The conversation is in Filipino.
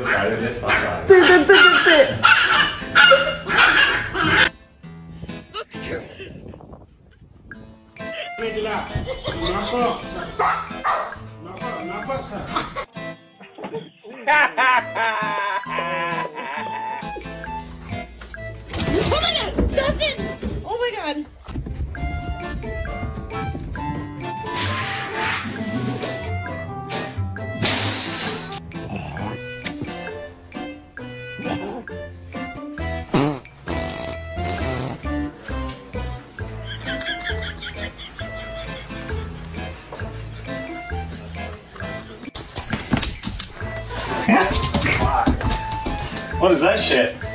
Tayo this time. Nila. Nako sa. Oh my god, Dustin! Oh my god. What is that shit?